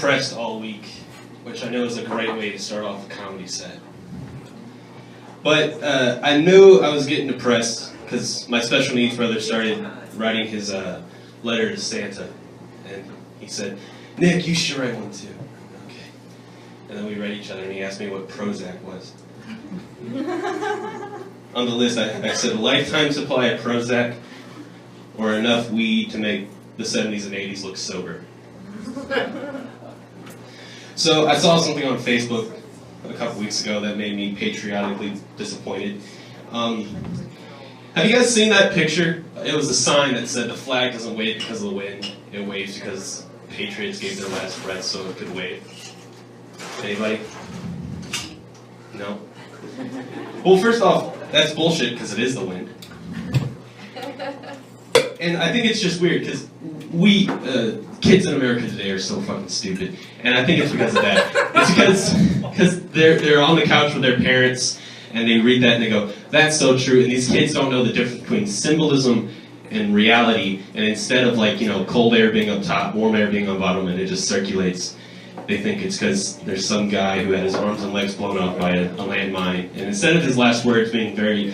depressed all week, which I know is a great way to start off a comedy set. But I knew I was getting depressed because my special needs brother started writing his letter to Santa. And he said, "Nick, you should write one too." Okay. And then we read each other and he asked me what Prozac was. On the list I said a lifetime supply of Prozac or enough weed to make the 70s and 80s look sober. So I saw something on Facebook a couple weeks ago that made me patriotically disappointed. Have you guys seen that picture? It was a sign that said the flag doesn't wave because of the wind, it waves because patriots gave their last breath so it could wave. Anybody? No? Well, first off, that's bullshit because it is the wind. And I think it's just weird because we, kids in America today are so fucking stupid. And I think it's because of that. It's because they're on the couch with their parents and they read that and they go, "That's so true." And these kids don't know the difference between symbolism and reality. And instead of like, cold air being up top, warm air being on bottom, and it just circulates, they think it's because there's some guy who had his arms and legs blown off by a landmine. And instead of his last words being very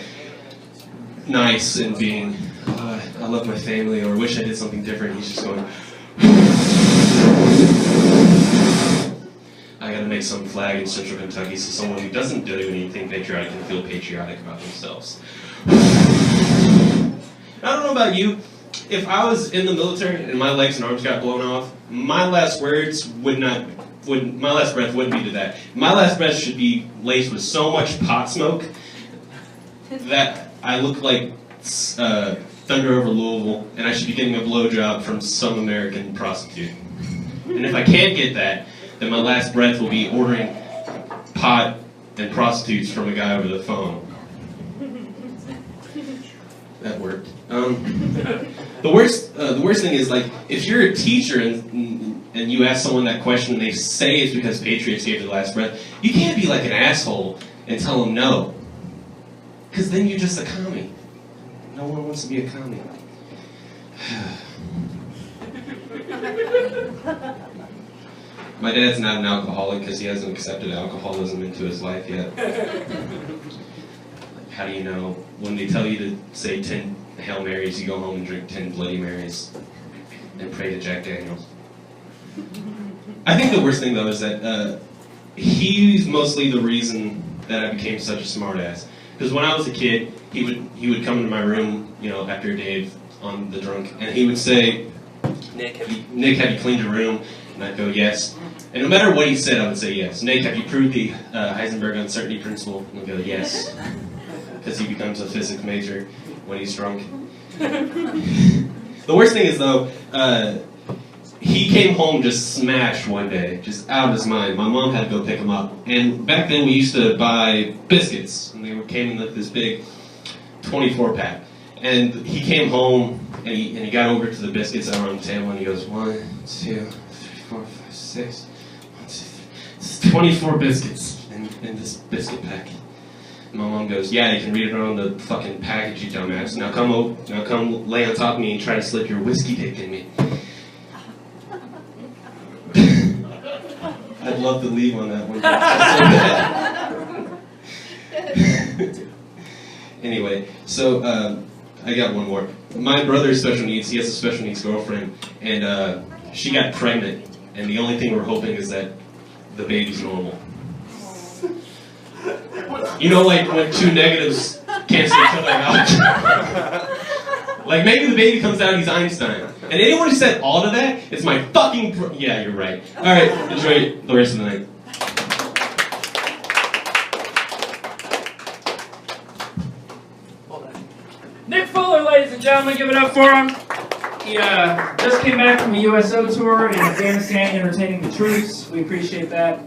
nice and being, "I love my family," or "wish I did something different," he's just going, "I gotta make some flag in central Kentucky so someone who doesn't do anything patriotic can feel patriotic about themselves." I don't know about you, if I was in the military and my legs and arms got blown off, my last breath wouldn't be to that. My last breath should be laced with so much pot smoke that I look like Thunder over Louisville, and I should be getting a blowjob from some American prostitute. And if I can't get that, then my last breath will be ordering pot and prostitutes from a guy over the phone. That worked. The worst thing is, like, if you're a teacher and you ask someone that question and they say it's because patriots gave their last breath, you can't be like an asshole and tell them no. Because then you're just a commie. No one wants to be a commie. My dad's not an alcoholic because he hasn't accepted alcoholism into his life yet. How do you know? When they tell you to say 10 Hail Marys, you go home and drink 10 Bloody Marys and pray to Jack Daniels. I think the worst thing, though, is that he's mostly the reason that I became such a smartass. Because when I was a kid, he would come into my room, after Dave on the drunk, and he would say, Nick, have you cleaned your room?" And I'd go, "Yes." And no matter what he said, I would say yes. "Nick, have you proved the Heisenberg uncertainty principle?" And I'd go, "Yes." Because he becomes a physics major when he's drunk. The worst thing is, though, he came home just smashed one day, just out of his mind. My mom had to go pick him up. And back then we used to buy biscuits, and they came in like this big 24-pack. And he came home, and he got over to the biscuits that were on the table, and he goes, 1, 2, 3, 4, 5, 6, 1, 2, 3. It's 24 biscuits in this biscuit pack. And my mom goes, "Yeah, you can read it on the fucking package, you dumbass. Now come lay on top of me and try to slip your whiskey dick in me." I'd love to leave on that one. Anyway, so I got one more. My brother's special needs. He has a special needs girlfriend, and she got pregnant. And the only thing we're hoping is that the baby's normal. Like when two negatives cancel each other out. Like maybe the baby comes out, he's Einstein. And anyone who said all to that, it's my fucking yeah, you're right. Alright, enjoy the rest of the night. Nick Fuller, ladies and gentlemen, give it up for him. He just came back from a USO tour in Afghanistan entertaining the troops. We appreciate that.